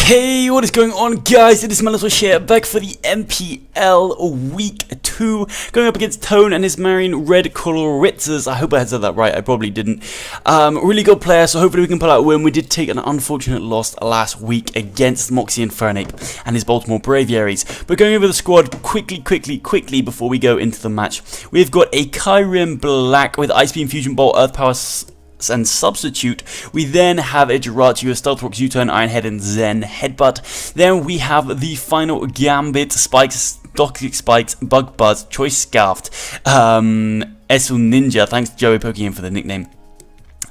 Hey, what is going on, guys? It is Melontosh here, back for the MPL Week 2, going up against Tone and his Maine Red Clawitzers. I hope I said that right, I probably didn't. Really good player, so hopefully we can pull out a win. We did take an unfortunate loss last week against Moxie and Infernape and his Baltimore Braviaries. But going over the squad quickly before we go into the match. We've got a Kyurem Black with Ice Beam, Fusion Bolt, Earth Power, and Substitute. We then have a Jirachi with Stealth Rocks, U-Turn, Iron Head, and Zen Headbutt. Then we have the final Gambit, Spikes, Toxic Spikes, Bug Buzz, Choice Scarfed, Esul Ninja. Thanks to Joey Poking for the nickname.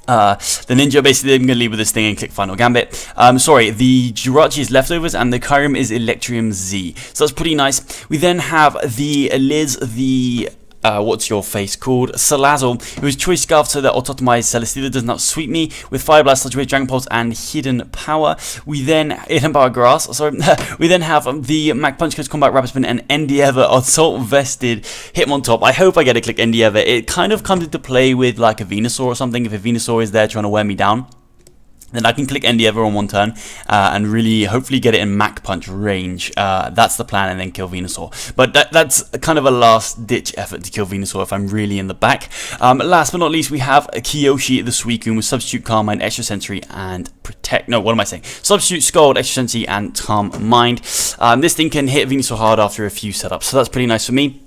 The Ninja, basically, I'm going to leave with this thing and click Final Gambit. Sorry, the Jirachi is Leftovers and the Kyurem is Electrium Z. So that's pretty nice. We then have the Liz, the what's your face called? Salazzle, who is Choice Scarf, so that Autotomized Celesteela does not sweep me with Fire Blast, Sludge Wave, Dragon Pulse, and Hidden Power. We then Hidden Power Grass. Sorry, we then have the Mac Punch, Coach Combat, Rapid Spin, and Endeavor Assault Vested Hitmontop. I hope I get to click Endeavor. It kind of comes into play with like a Venusaur or something. If a Venusaur is there trying to wear me down, then I can click Endeavor on one turn and really hopefully get it in Mac Punch range. That's the plan, and then kill Venusaur. But that's kind of a last ditch effort to kill Venusaur if I'm really in the back. Last but not least, we have Kiyoshi the Suicune with Substitute, Calm Mind, Extra Sensory, and Protect. No, what am I saying? Substitute, Scald, Extra Sensory, and Calm Mind. This thing can hit Venusaur hard after a few setups, so that's pretty nice for me.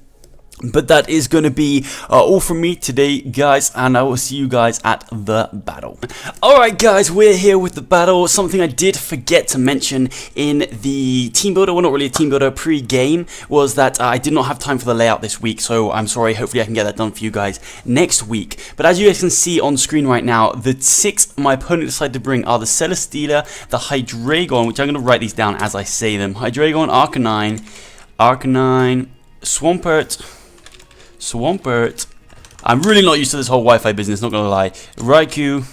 But that is going to be all from me today, guys, and I will see you guys at the battle. Alright, guys, we're here with the battle. Something I did forget to mention in the team builder, well, not really a team builder, pre-game, was that I did not have time for the layout this week, so I'm sorry. Hopefully I can get that done for you guys next week. But as you guys can see on screen right now, the 6 my opponent decided to bring are the Celesteela, the Hydreigon, which I'm going to write these down as I say them. Hydreigon, Arcanine, Swampert. I'm really not used to this whole Wi-Fi business, not gonna lie. Raikou,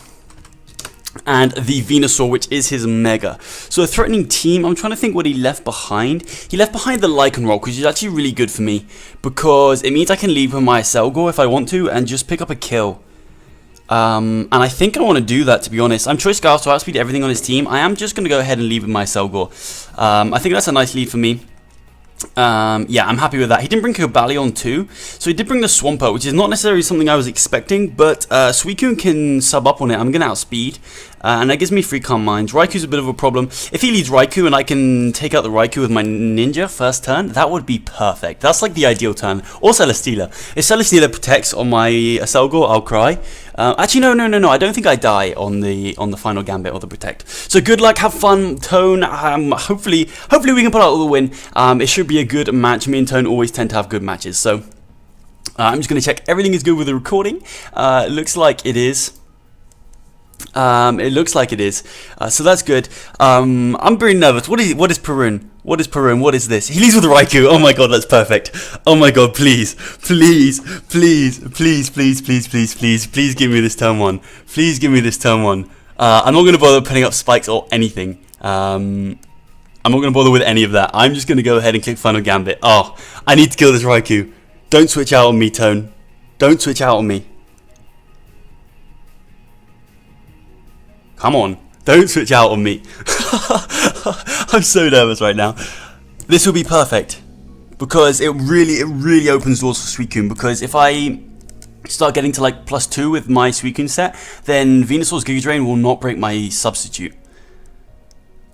and the Venusaur, which is his Mega. So a threatening team. I'm trying to think what he left behind. He left behind the Lycanroc, which is actually really good for me because it means I can leave with my Selgor if I want to and just pick up a kill. And I think I want to do that, to be honest. I'm Choice Scarf to outspeed everything on his team. I am just gonna go ahead and leave with my Selgor. I think that's a nice lead for me. Yeah, I'm happy with that. He didn't bring Cobalion too, so he did bring the Swampert, which is not necessarily something I was expecting, but Suicune can sub up on it. I'm going to outspeed, and that gives me free Calm Minds. Raikou's a bit of a problem. If he leads Raikou and I can take out the Raikou with my Ninja first turn, that would be perfect. That's like the ideal turn. Or Celesteela. If Celesteela protects on my Selgor, I'll cry. Actually, no. I don't think I die on the final Gambit or the Protect. So good luck, have fun, Tone. Hopefully we can pull out the win. It should be a good match. Me and Tone always tend to have good matches. So I'm just going to check everything is good with the recording. It looks like it is. So that's good. I'm very nervous. What is Perun? What is Perun? What is this? He leads with the Raikou. Oh my god, that's perfect. Oh my god, please give me this turn one. Please give me this turn one. I'm not going to bother putting up spikes or anything. I'm not going to bother with any of that. I'm just going to go ahead and click Final Gambit. Oh, I need to kill this Raikou. Don't switch out on me, Tone. Don't switch out on me. Come on, don't switch out on me. I'm so nervous right now. This will be perfect because it really opens doors for Suicune, because if I start getting to like +2 with my Suicune set, then Venusaur's Giga Drain will not break my Substitute.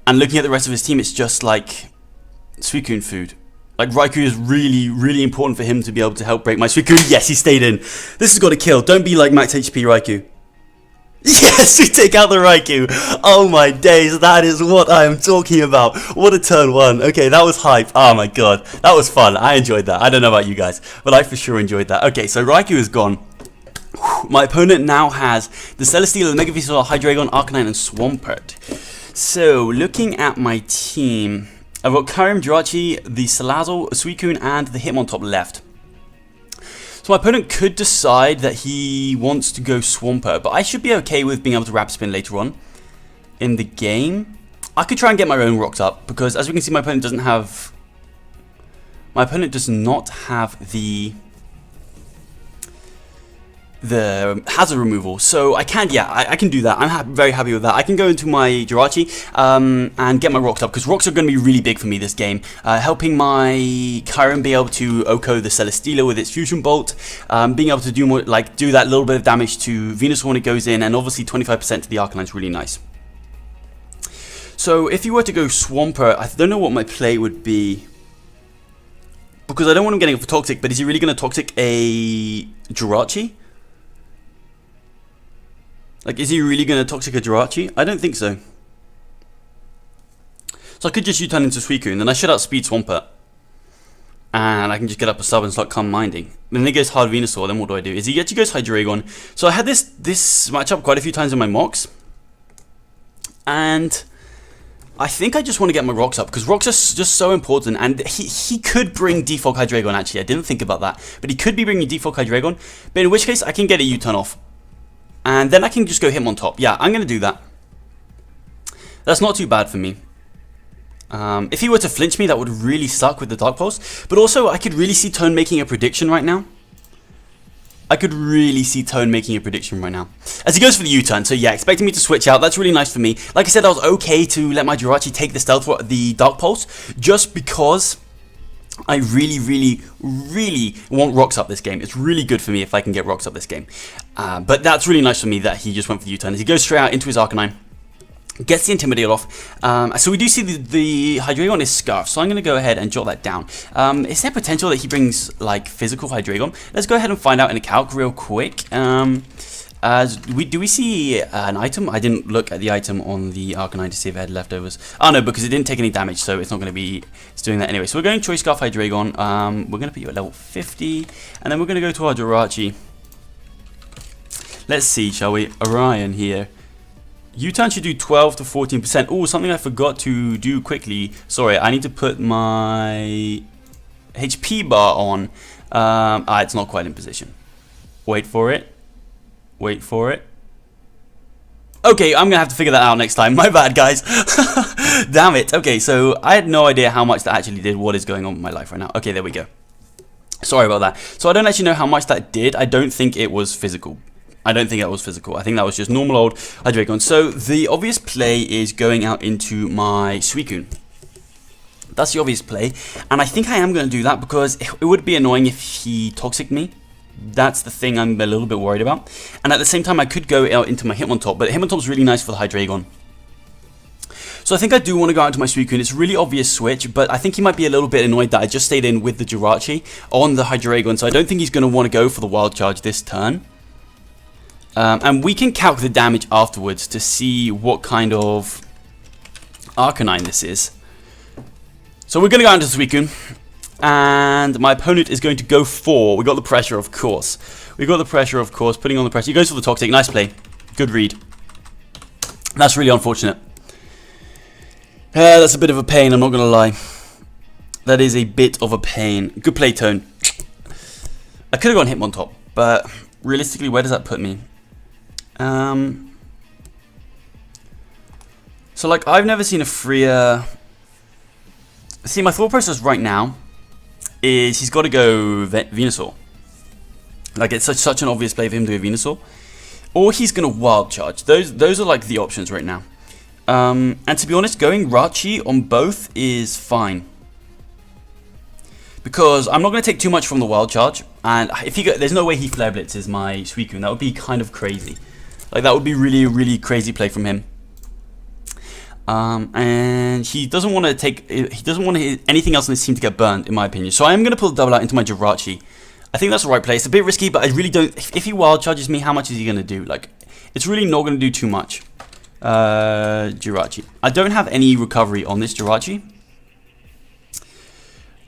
And looking at the rest of his team, it's just like Suicune food. Like, Raikou is really important for him to be able to help break my Suicune. Yes, he stayed in. This has got to kill. Don't be like max HP Raikou. Yes, we take out the Raikou. Oh my days, that is what I am talking about. What a turn one. Okay, that was hype. Oh my god, that was fun. I enjoyed that. I don't know about you guys, but I for sure enjoyed that. Okay, so Raikou is gone. My opponent now has the Celesteela, the Mega Venusaur, Hydreigon, Arcanine, and Swampert. So, looking at my team, I've got Kyurem, Jirachi, the Salazzle, Suicune, and the Hitmontop left. So my opponent could decide that he wants to go Swampert, but I should be okay with being able to Rapid Spin later on in the game. I could try and get my own rocks up, because as we can see, my opponent does not have the the hazard removal. So I can, yeah, I can do that. I'm very happy with that. I can go into my Jirachi and get my rocks up, because rocks are going to be really big for me this game. Helping my Kyurem be able to OHKO the Celesteela with its Fusion Bolt, being able to do more, like do that little bit of damage to Venusaur when it goes in, and obviously 25% to the Arcanine is really nice. So if you were to go Swampert, I don't know what my play would be, because I don't want him getting it for Toxic, but is he really going to Toxic a Jirachi? Like, is he really going to Toxic a Jirachi? I don't think so. So I could just U-turn into Suicune, then I should outspeed Swampert. And I can just get up a sub and start Calm Minding. Then he goes Hard Venusaur, then what do I do? Is he actually goes Hydreigon? So I had this matchup quite a few times in my mocks. And I think I just want to get my rocks up, because rocks are just so important. And he could bring Defog Hydreigon, actually. I didn't think about that. But he could be bringing Defog Hydreigon. But in which case, I can get a U-turn off. And then I can just go Hitmontop. Yeah, I'm going to do that. That's not too bad for me. If he were to flinch me, that would really suck with the Dark Pulse. But also, I could really see Tone making a prediction right now. I could really see Tone making a prediction right now. As he goes for the U-turn, so yeah, expecting me to switch out. That's really nice for me. Like I said, I was okay to let my Jirachi take the Dark Pulse, just because I really want rocks up this game. It's really good for me if I can get rocks up this game. But that's really nice for me that he just went for the U-turn. As he goes straight out into his Arcanine, gets the Intimidate off. So we do see the Hydreigon is Scarf, so I'm going to go ahead and jot that down. Is there potential that he brings like physical Hydreigon? Let's go ahead and find out in a calc real quick. Do we see an item? I didn't look at the item on the Arcanine to see if it had leftovers. Oh no, because it didn't take any damage, so it's not going to be doing that anyway. So we're going Choice Scarf Hydreigon. We're going to put you at level 50, and then we're going to go to our Jirachi. Let's see, shall we? Orion here. U-turn should do 12 to 14%. Oh, something I forgot to do quickly. Sorry, I need to put my HP bar on. It's not quite in position. Wait for it. Wait for it. Okay, I'm going to have to figure that out next time. My bad, guys. Damn it. Okay, so I had no idea how much that actually did. What is going on with my life right now? Okay, there we go. Sorry about that. So I don't actually know how much that did. I don't think it was physical. I don't think that was physical. I think that was just normal old Hydreigon. So the obvious play is going out into my Suicune. That's the obvious play. And I think I am going to do that because it would be annoying if he Toxic me. That's the thing I'm a little bit worried about. And at the same time, I could go out into my Hitmontop. But Hitmontop's really nice for the Hydreigon. So I think I do want to go out to my Suicune. It's a really obvious switch, but I think he might be a little bit annoyed that I just stayed in with the Jirachi on the Hydreigon. So I don't think he's going to want to go for the Wild Charge this turn. And we can calc the damage afterwards to see what kind of Arcanine this is. So we're going to go into Suicune. And my opponent is going to go for... We got the pressure, of course. We got the pressure, of course. Putting on the pressure. He goes for the Toxic. Nice play. Good read. That's really unfortunate. That's a bit of a pain, I'm not going to lie. That is a bit of a pain. Good play, Tone. I could have gone Hitmontop, but realistically, where does that put me? So, like, I've never seen a freer... See, my thought process right now is he's got to go Venusaur. Like, it's such an obvious play for him to go Venusaur. Or he's going to Wild Charge. Those are, like, the options right now. And to be honest, going Rachi on both is fine. Because I'm not going to take too much from the Wild Charge. And if he there's no way he Flare Blitzes my Suicune. That would be kind of crazy. Like, that would be really crazy play from him. And he doesn't want to take... He doesn't want anything else in his team to get burned, in my opinion. So I am going to pull the double out into my Jirachi. I think that's the right play. It's a bit risky, but I really don't... If he Wild Charges me, how much is he going to do? Like, it's really not going to do too much. Jirachi. I don't have any recovery on this Jirachi.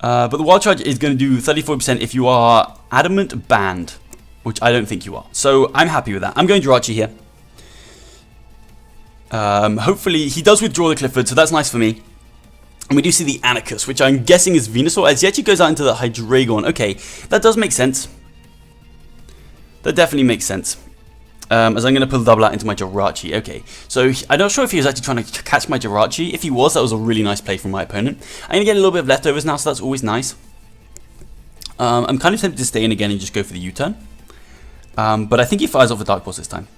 But the Wild Charge is going to do 34% if you are Adamant Banned, which I don't think you are. So I'm happy with that. I'm going Jirachi here. Hopefully he does withdraw the Clifford, so that's nice for me. And we do see the Anarchus, which I'm guessing is Venusaur, as he actually goes out into the Hydreigon. Okay, that does make sense. That definitely makes sense. As I'm going to pull the double out into my Jirachi. Okay, so I'm not sure if he was actually trying to catch my Jirachi. If he was, that was a really nice play from my opponent. I'm going to get a little bit of leftovers now, so that's always nice. I'm kind of tempted to stay in again and just go for the U-turn. But I think he fires off a Dark Pulse this time.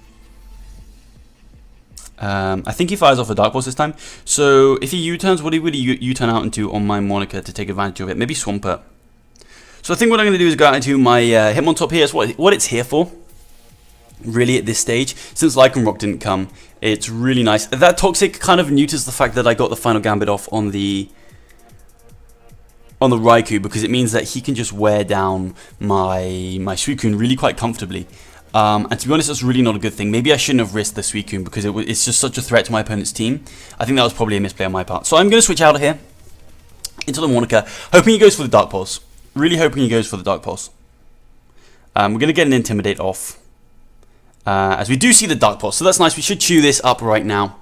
So if he U-turns, what would he U-turn out into on my Monica to take advantage of it? Maybe Swampert. So I think what I'm going to do is go out into my Hitmontop here. It's what it's here for. Really, at this stage, since Lycanroc didn't come, it's really nice. That Toxic kind of neuters the fact that I got the final Gambit off on the Raikou, because it means that he can just wear down my Suicune really quite comfortably. And to be honest, that's really not a good thing. Maybe I shouldn't have risked the Suicune because it's just such a threat to my opponent's team. I think that was probably a misplay on my part. So I'm going to switch out of here into the Monica, hoping he goes for the Dark Pulse. Really hoping he goes for the Dark Pulse. We're going to get an Intimidate off. As we do see the Dark Pulse, so that's nice. We should chew this up right now.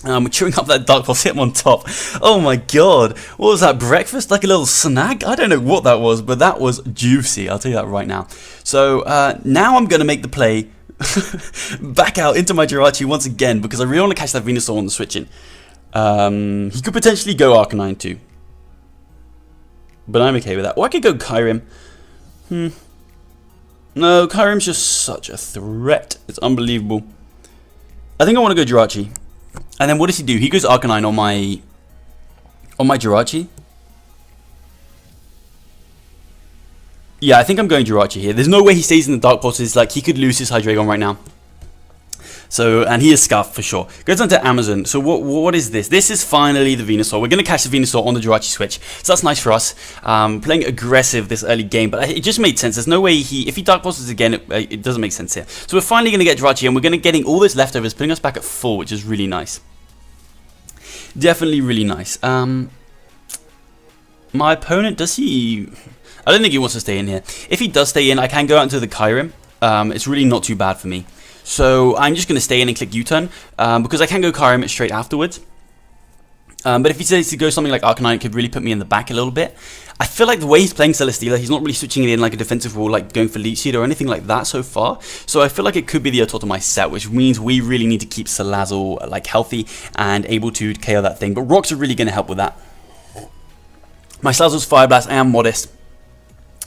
We're chewing up that Dark Pulse Hitmontop. Oh my god, what was that, breakfast? Like a little snack? I don't know what that was, but that was juicy, I'll tell you that right now. So now I'm going to make the play back out into my Jirachi once again, because I really want to catch that Venusaur on the switch in. He could potentially go Arcanine too, but I'm okay with that. Or I could go Kyurem. No, Kyurem's just such a threat. It's unbelievable. I think I want to go Jirachi. And then what does he do? He goes Arcanine on my Jirachi. Yeah, I think I'm going Jirachi here. There's no way he stays in the Dark Pulses. Like, he could lose his Hydreigon right now. So, and he is scuffed for sure. Goes on to Amazon. So what is this? This is finally the Venusaur. We're going to catch the Venusaur on the Jirachi switch. So that's nice for us. Playing aggressive this early game, but it just made sense. There's no way if he Dark Pulses again, it doesn't make sense here. So we're finally going to get Jirachi, and we're going to getting all this leftovers, putting us back at 4, which is really nice. Definitely really nice. My opponent, does he... I don't think he wants to stay in here. If he does stay in, I can go out into the Kyurem. It's really not too bad for me. So I'm just going to stay in and click U-turn, because I can go Kyurem straight afterwards. But if he says to go something like Arcanine, it could really put me in the back a little bit. I feel like the way he's playing Celesteela, he's not really switching it in like a defensive rule, like going for Leech Seed or anything like that so far. So I feel like it could be the Autotomy set, which means we really need to keep Salazzle like healthy and able to KO that thing. But Rocks are really going to help with that. My Salazzle's Fire Blast, I am modest.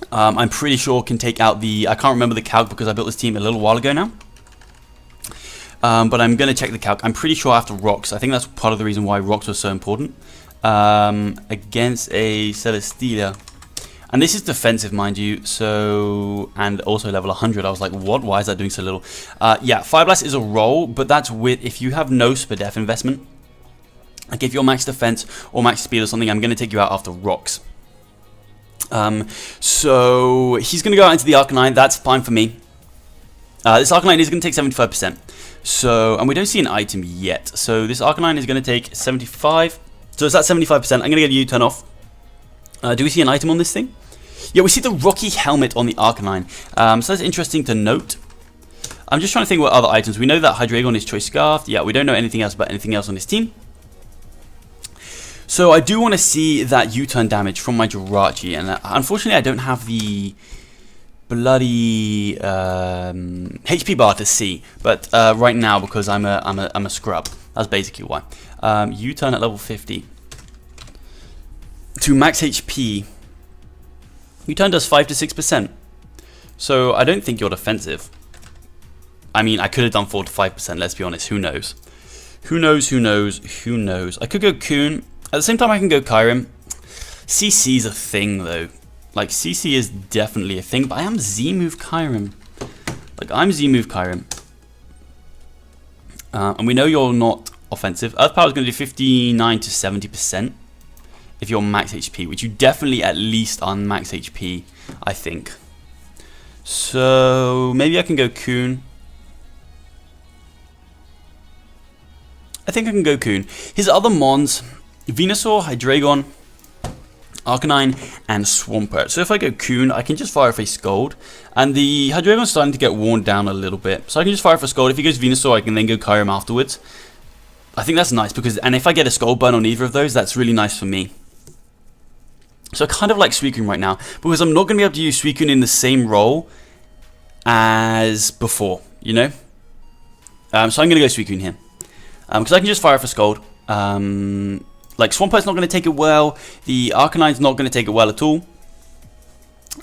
I'm pretty sure can take out the... I can't remember the calc because I built this team a little while ago now. But I'm going to check the calc. I'm pretty sure after Rocks. I think that's part of the reason why Rocks was so important. Against a Celesteela. And this is defensive, mind you. So, and also level 100. I was like, what? Why is that doing so little? Yeah, Fire Blast is a roll, but that's with... If you have no Spadef investment, like if you're max defense or max speed or something, I'm going to take you out after Rocks. So, he's going to go out into the Arcanine. That's fine for me. This Arcanine is going to take 75%. So, and we don't see an item yet. So this Arcanine is going to take 75. So it's at 75%. I'm going to get a U-turn off. Do we see an item on this thing? Yeah, we see the Rocky Helmet on the Arcanine. So that's interesting to note. I'm just trying to think what other items. We know that Hydreigon is Choice Scarf. Yeah, we don't know anything else about anything else on this team. So I do want to see that U-turn damage from my Jirachi. And unfortunately, I don't have the... bloody HP bar to see, but right now because I'm a scrub, that's basically why. U-turn at level 50 to max HP. U-turn does 5 to 6%, so I don't think you're defensive. I mean, I could have done 4 to 5%. Let's be honest. Who knows? Who knows? Who knows? Who knows? I could go Coon. At the same time, I can go Kyurem. CC's a thing though. Like, CC is definitely a thing, but I am Z-move Kyurem. Like, I'm Z-move Kyurem. And we know you're not offensive. Earth Power is going to do 59 to 70% if you're max HP, which you definitely at least are max HP, I think. So, maybe I can go Coon. I think I can go Coon. His other Mons, Venusaur, Hydreigon, Arcanine, and Swampert. So if I go Coon, I can just fire off a Scald. And the Hydreigon's starting to get worn down a little bit. So I can just fire off a Scald. If he goes Venusaur, I can then go Kyurem afterwards. I think that's nice, because, and if I get a Scald burn on either of those, that's really nice for me. So I kind of like Suicune right now, because I'm not going to be able to use Suicune in the same role as before, you know? So I'm going to go Suicune here. Because I can just fire off a Scald. Like, Swampert's not going to take it well. The Arcanine's not going to take it well at all.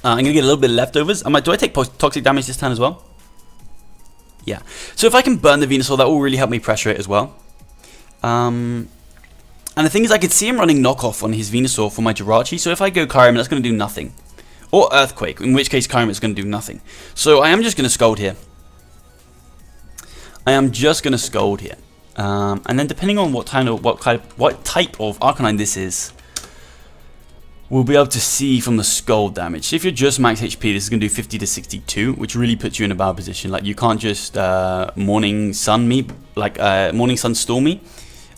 I'm going to get a little bit of leftovers. Do I take toxic damage this turn as well? Yeah. So if I can burn the Venusaur, that will really help me pressure it as well. And the thing is, I could see him running knockoff on his Venusaur for my Jirachi. So if I go Kyurem, that's going to do nothing. Or Earthquake, in which case Kyurem is going to do nothing. So I am just going to Scold here. And then depending on what type of Arcanine this is, we'll be able to see from the Scold damage. So if you're just max HP, this is going to do 50 to 62, which really puts you in a bad position. Like, you can't just Morning Sun me, like Morning Sun Storm me.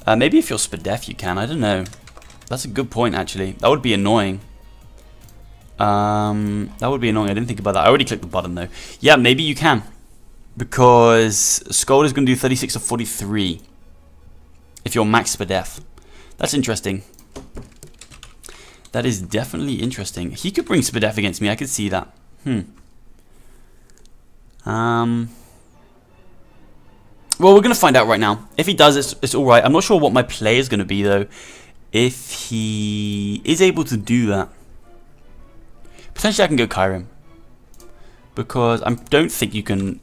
Maybe if you're Spadef, you can. I don't know. That's a good point, actually. That would be annoying. I didn't think about that. I already clicked the button, though. Yeah, maybe you can. Because Scold is going to do 36 to 43. If you're max Spadef. That's interesting. That is definitely interesting. He could bring Spadef against me. I could see that. Well, we're going to find out right now. If he does, it's alright. I'm not sure what my play is going to be, though. If he is able to do that. Potentially I can go Kyurem. Because I don't think you can...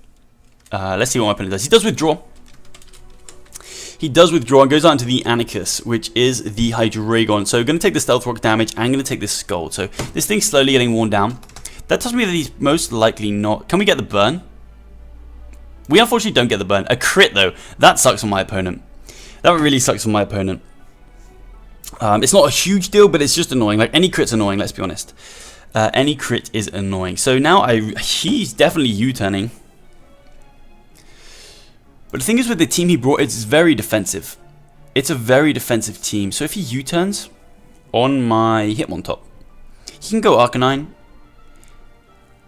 let's see what my opponent does. He does withdraw. He does withdraw and goes out into the Anicus, which is the Hydreigon. So going to take the Stealth Rock damage and going to take this Scold. So this thing's slowly getting worn down. That tells me that he's most likely not... Can we get the burn? We unfortunately don't get the burn. A crit, though. That sucks on my opponent. That really sucks on my opponent. It's not a huge deal, but it's just annoying. Like, any crit's annoying, let's be honest. Any crit is annoying. So now he's definitely U-turning. But the thing is, with the team he brought, it's very defensive. It's a very defensive team. So if he U-turns on my Hitmontop, he can go Arcanine.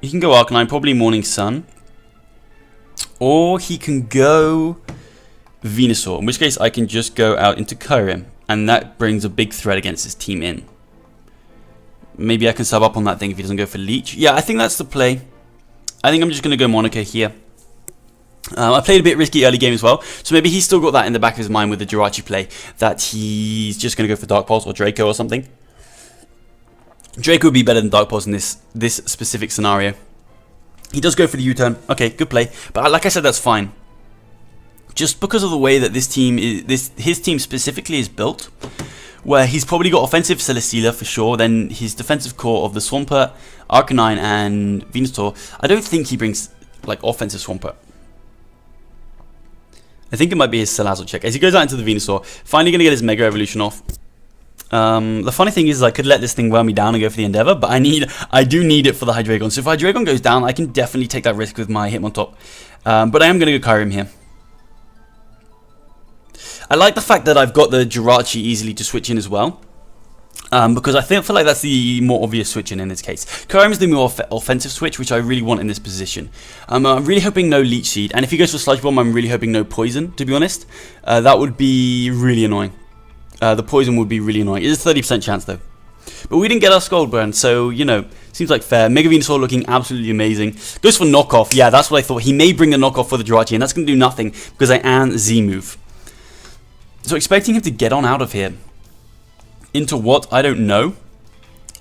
He can go Arcanine, probably Morning Sun. Or he can go Venusaur, in which case I can just go out into Kyurem. And that brings a big threat against his team in. Maybe I can sub up on that thing if he doesn't go for Leech. Yeah, I think that's the play. I think I'm just going to go Monica here. I played a bit risky early game as well, so maybe he's still got that in the back of his mind with the Jirachi play, that he's just going to go for Dark Pulse or Draco or something. Draco would be better than Dark Pulse in this specific scenario. He does go for the U-turn. Okay, good play. But like I said, that's fine. Just because of the way that this team is, his team specifically is built, where he's probably got offensive Celesteela for sure, then his defensive core of the Swampert, Arcanine, and Venusaur. I don't think he brings like offensive Swampert. I think it might be his Salazzle check. As he goes out into the Venusaur, finally going to get his Mega Evolution off. The funny thing is I could let this thing wear me down and go for the Endeavor, but I do need it for the Hydreigon. So if Hydreigon goes down, I can definitely take that risk with my Hitmontop. But I am going to go Kyurem here. I like the fact that I've got the Jirachi easily to switch in as well. Because I feel like that's the more obvious switch in this case. Kyurem is the more offensive switch, which I really want in this position. I'm really hoping no Leech Seed, and if he goes for Sludge Bomb, I'm really hoping no Poison, to be honest. That would be really annoying. The Poison would be really annoying. It's a 30% chance, though. But we didn't get our Scold burn, so, you know, seems like fair. Mega Venusaur looking absolutely amazing. Goes for Knockoff. Yeah, that's what I thought. He may bring the Knockoff for the Jirachi, and that's going to do nothing, because I am Z-move. So expecting him to get on out of here. Into what? I don't know.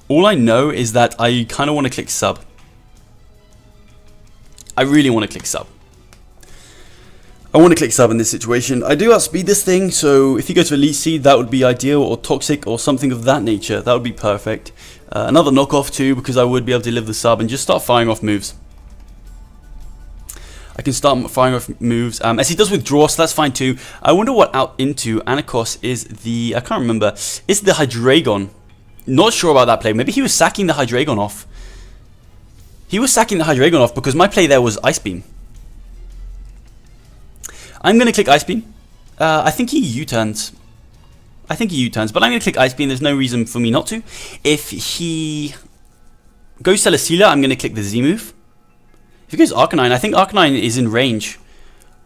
All I know is that I kind of want to click sub. I really want to click sub. I want to click sub in this situation. I do outspeed this thing, so if he goes for Leech Seed, that would be ideal, or Toxic, or something of that nature. That would be perfect. Another knockoff too, because I would be able to live the sub and just start firing off moves. I can start firing off moves. As he does withdraw, so that's fine too. I wonder what out into Anikos is the... I can't remember. It's the Hydreigon. Not sure about that play. Maybe he was sacking the Hydreigon off. He was sacking the Hydreigon off because my play there was Ice Beam. I'm going to click Ice Beam. I think he U-turns. But I'm going to click Ice Beam. There's no reason for me not to. If he goes Celesteela, I'm going to click the Z move. If he goes Arcanine, I think Arcanine is in range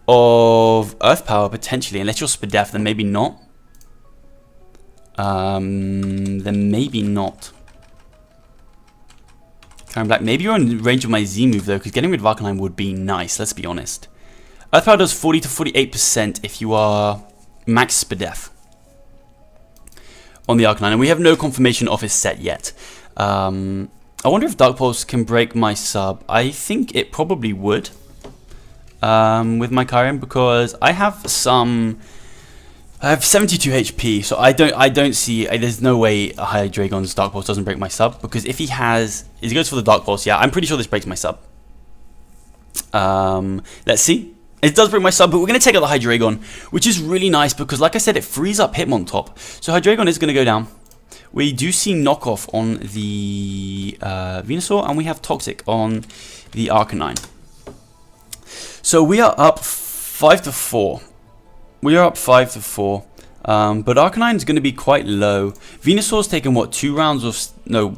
of Earth Power, potentially. Unless you're Spadef, then maybe not. Then maybe not. Karen Black, maybe you're in range of my Z move, though, because getting rid of Arcanine would be nice, let's be honest. Earth Power does 40 to 48% if you are max Spadef on the Arcanine. And we have no confirmation of his set yet. I wonder if Dark Pulse can break my sub. I think it probably would. With my Kyurem, because I have 72 HP, so I don't see. There's no way a Hydreigon's Dark Pulse doesn't break my sub, because if he goes for the Dark Pulse, yeah, I'm pretty sure this breaks my sub. Let's see. It does break my sub, but we're going to take out the Hydreigon, which is really nice because, like I said, it frees up Hitmontop. So Hydreigon is going to go down. We do see knockoff on the Venusaur, and we have Toxic on the Arcanine. So we are up 5-4. We are up 5-4. But Arcanine is going to be quite low. Venusaur's taken what, 2 rounds of 2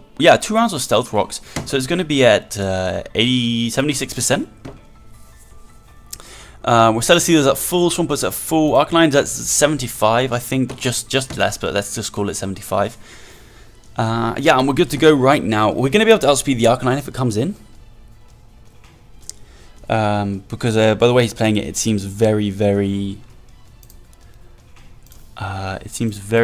rounds of Stealth Rocks. So it's going to be at 76%. Celesteela's at full, Swampert's at full, Arcanine's at 75, I think, just less, but let's just call it 75. Yeah, and we're good to go right now. We're going to be able to outspeed the Arcanine if it comes in. Because by the way he's playing it, it seems very...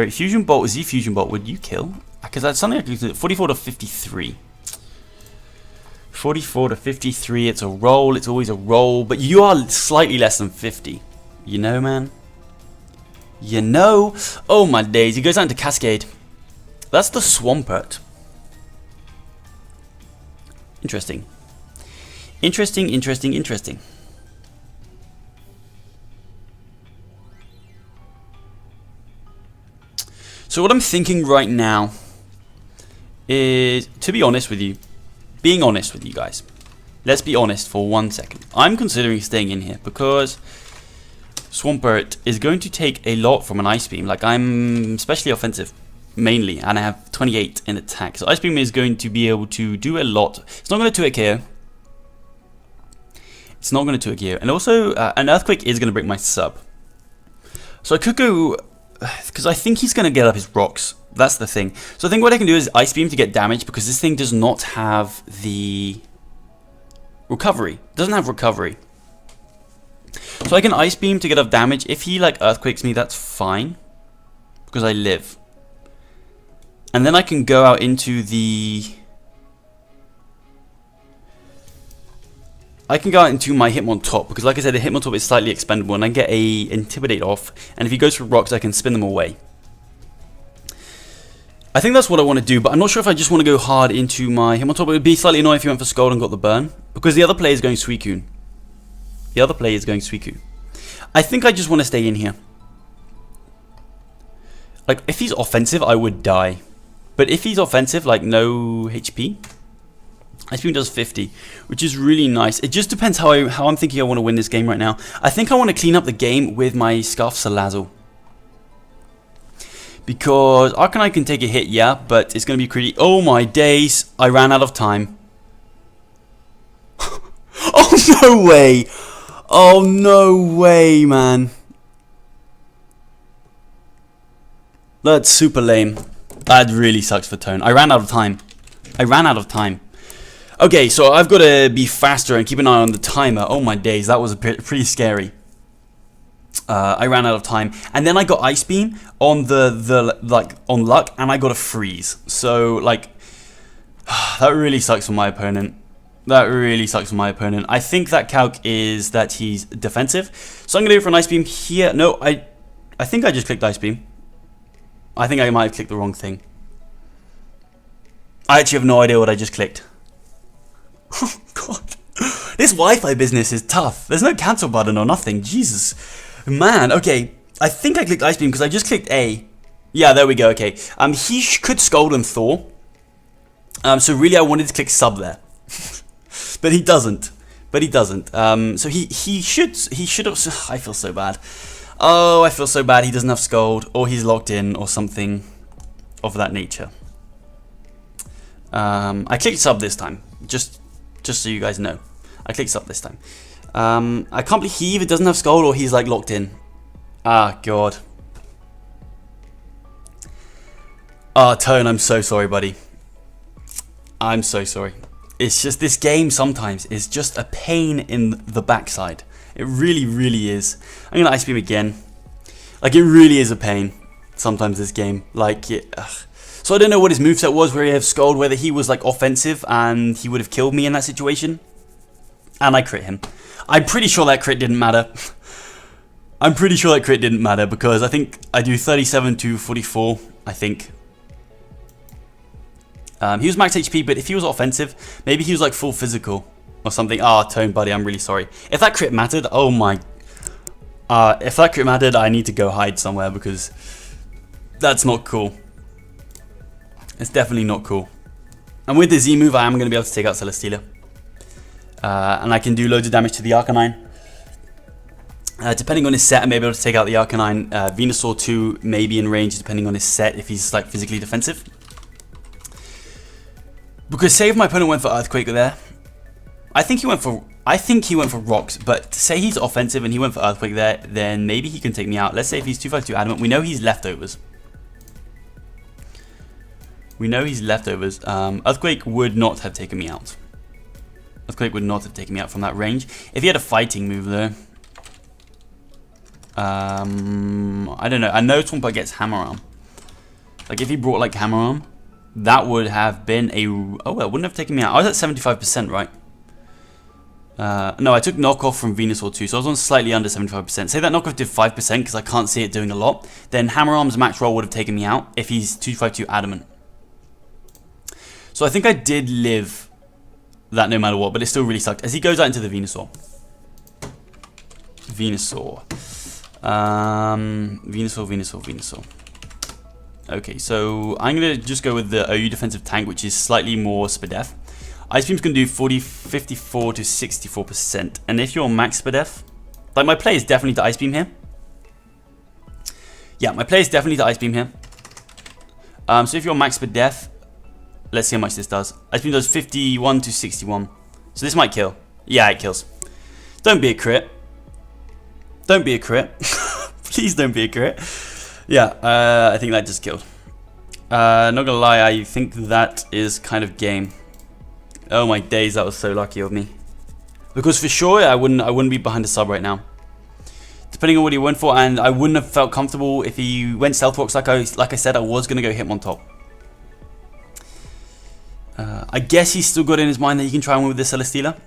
Fusion Bolt, Z Fusion Bolt, would you kill? Because that's something I could do. 44 to 53. 44 to 53, it's a roll, it's always a roll, but you are slightly less than 50. You know, man? You know? Oh my days, he goes down to Cascade. That's the Swampert. Interesting. Interesting. So what I'm thinking right now is, to be honest with you, being honest with you guys, let's be honest for 1 second. I'm considering staying in here because Swampert is going to take a lot from an Ice Beam. Like, I'm especially offensive, mainly, and I have 28 in attack. So Ice Beam is going to be able to do a lot. It's not going to 2-hit KO. It's not going to 2-hit KO. And also, an Earthquake is going to break my sub. So I could go, because I think he's going to get up his rocks. That's the thing. So I think what I can do is Ice Beam to get damage, because this thing does not have the recovery. It doesn't have recovery. So I can Ice Beam to get up damage. If he like Earthquakes me, that's fine, because I live. And then I can go out into the... I can go out into my Hitmontop, because like I said, the Hitmontop is slightly expendable, and I get a Intimidate off, and if he goes for rocks, I can spin them away. I think that's what I want to do, but I'm not sure if I just want to go hard into my Hitmontop. It would be slightly annoying if he went for Scald and got the burn, because the other player is going Suicune. I think I just want to stay in here. Like, if he's offensive, I would die. But if he's offensive, like no HP, Ice Beam does 50, which is really nice. It just depends how I'm thinking I want to win this game right now. I think I want to clean up the game with my Scarf Salazzle. Because Arcanine can take a hit, yeah, but it's going to be pretty... Oh my days, I ran out of time. Oh no way! Oh no way, man. That's super lame. That really sucks for Tone. I ran out of time. Okay, so I've got to be faster and keep an eye on the timer. Oh my days, that was pretty scary. I ran out of time, and then I got Ice Beam on on luck, and I got a freeze. So like, that really sucks for my opponent. I think that calc is that he's defensive, so I'm gonna go for an Ice Beam here. No, I think I just clicked Ice Beam. I think I might have clicked the wrong thing. I actually have no idea what I just clicked. Oh god, this Wi-Fi business is tough. There's no cancel button or nothing. Jesus. Man, okay, I think I clicked Ice Beam because I just clicked A. Yeah, there we go, okay. He could Scald and Thaw. So really I wanted to click Sub there. But he doesn't. So he should have... I feel so bad. Oh, I feel so bad he doesn't have Scald, or he's locked in, or something of that nature. I clicked Sub this time, just so you guys know. I clicked Sub this time. I can't believe he either doesn't have Scald or he's like locked in. Ah, god. Ah, Tone, I'm so sorry, buddy. I'm so sorry. It's just this game sometimes is just a pain in the backside. It really, really is. I'm gonna Ice Beam again. Like, it really is a pain sometimes, this game. Like, so So I don't know what his moveset was where he have Scald, whether he was like offensive and he would have killed me in that situation. And I crit him. I'm pretty sure that crit didn't matter. I'm pretty sure that crit didn't matter because I think I do 37 to 44, I think. He was max HP, but if he was offensive, maybe he was like full physical or something. Ah, Tone, buddy, I'm really sorry. If that crit mattered, oh my... if that crit mattered, I need to go hide somewhere because that's not cool. It's definitely not cool. And with the Z move, I am going to be able to take out Celesteela. And I can do loads of damage to the Arcanine. Depending on his set, I may be able to take out the Arcanine. Venusaur 2 may be in range depending on his set if he's like physically defensive. Because say if my opponent went for Earthquake there, I think he went for Rocks, but say he's offensive and he went for Earthquake there, then maybe he can take me out. Let's say if he's 252 Adamant, we know he's leftovers. Earthquake would not have taken me out. Earthquake would not have taken me out from that range. If he had a fighting move though, I don't know. I know Swampert gets Hammer Arm. Like if he brought like Hammer Arm, that would have been a... Oh, well, it wouldn't have taken me out. I was at 75%, right? No, I took knockoff from Venusaur 2, so I was on slightly under 75%. Say that knockoff did 5% because I can't see it doing a lot. Then Hammer Arm's max roll would have taken me out if he's 252 Adamant. So I think I did live that no matter what, but it still really sucked. As he goes out into the Venusaur. Venusaur. Okay, so I'm going to just go with the OU defensive tank, which is slightly more Spadef. Ice Beam's going to do 54 to 64%. And if you're max Spadef, like my play is definitely to Ice Beam here. Yeah, my play is definitely to Ice Beam here. So if you're max Spadef, let's see how much this does. Ice Beam does 51 to 61. So this might kill. Yeah, it kills. Don't be a crit. Don't be a crit. Please don't be a crit. Yeah, I think that just killed. Not gonna lie, I think that is kind of game. Oh my days, that was so lucky of me. Because for sure, I wouldn't be behind the sub right now. Depending on what he went for, and I wouldn't have felt comfortable if he went Stealth Rocks like I said I was gonna go Hitmontop. I guess he's still got in his mind that he can try and win with the Celesteela.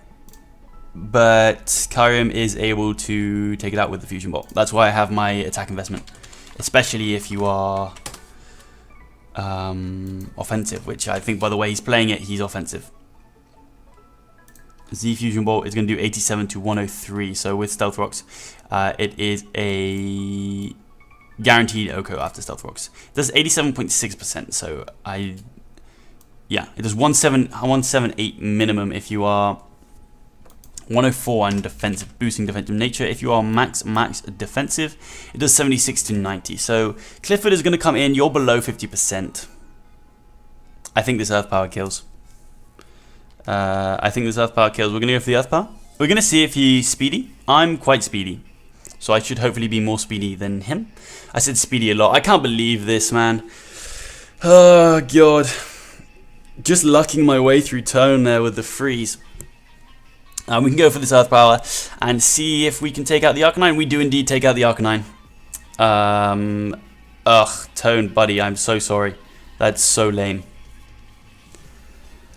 But Kyurem is able to take it out with the Fusion Bolt. That's why I have my attack investment. Especially if you are offensive, which I think by the way he's playing it, he's offensive. Z Fusion Bolt is going to do 87 to 103. So with Stealth Rocks, it is a guaranteed OHKO after Stealth Rocks. It does 87.6%. So yeah, it does 178 minimum if you are 104 on defensive, boosting defensive nature. If you are max defensive, it does 76 to 90. So Clifford is going to come in. You're below 50%. I think this Earth Power kills. We're going to go for the Earth Power. We're going to see if he's speedy. I'm quite speedy, so I should hopefully be more speedy than him. I said speedy a lot. I can't believe this, man. Oh god, just lucking my way through Tone there with the freeze. We can go for this Earth Power and see if we can take out the Arcanine. We do indeed take out the Arcanine. Tone, buddy, I'm so sorry. That's so lame.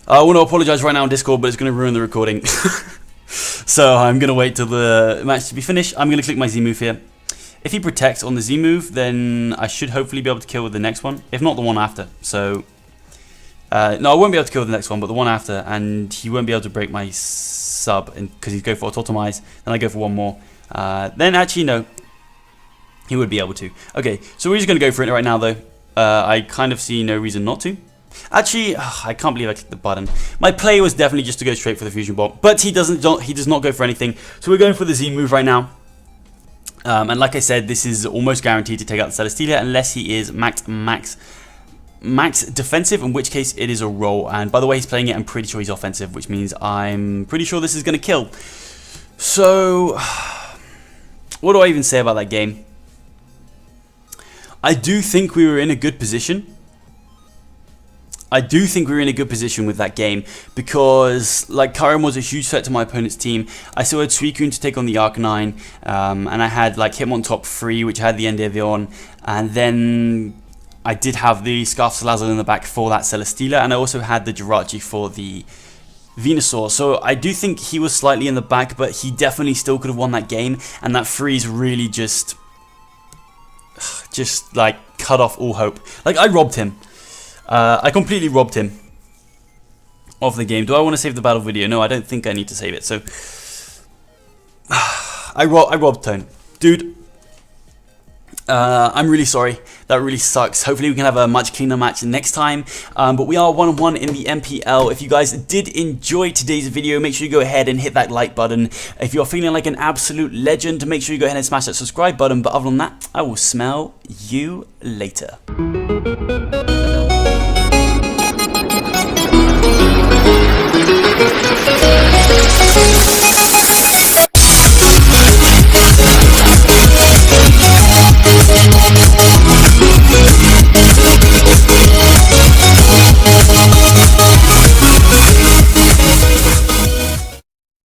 I want to apologize right now on Discord, but it's going to ruin the recording. So I'm going to wait till the match to be finished. I'm going to click my Z move here. If he protects on the Z move, then I should hopefully be able to kill with the next one. If not, the one after. So, no, I won't be able to kill with the next one, but the one after. And he won't be able to break my sub because he's going for Autotomize. Then I go for one more. Then actually, no. He would be able to. Okay, so we're just going to go for it right now, though. I kind of see no reason not to. Actually, I can't believe I clicked the button. My play was definitely just to go straight for the Fusion Bolt, but he does not go for anything. So we're going for the Z move right now. And like I said, this is almost guaranteed to take out the Celesteela unless he is max defensive, in which case it is a roll. And by the way he's playing it, I'm pretty sure he's offensive, which means I'm pretty sure this is going to kill. So, what do I even say about that game? I do think we were in a good position. With that game because, like, Kyurem was a huge threat to my opponent's team. I still had Suicune to take on the Arcanine, and I had, like, Hitmontop free, which had the Endeavor on, and then I did have the Scarf Salazzle in the back for that Celesteela, and I also had the Jirachi for the Venusaur. So I do think he was slightly in the back, but he definitely still could have won that game, and that freeze really just like cut off all hope. Like, I robbed him. I completely robbed him of the game. Do I want to save the battle video? No, I don't think I need to save it. So I robbed Tone. Dude, I'm really sorry. That really sucks. Hopefully we can have a much cleaner match next time. But we are 1-1 in the MPL. If you guys did enjoy today's video, make sure you go ahead and hit that like button. If you're feeling like an absolute legend, make sure you go ahead and smash that subscribe button. But other than that, I will smell you later.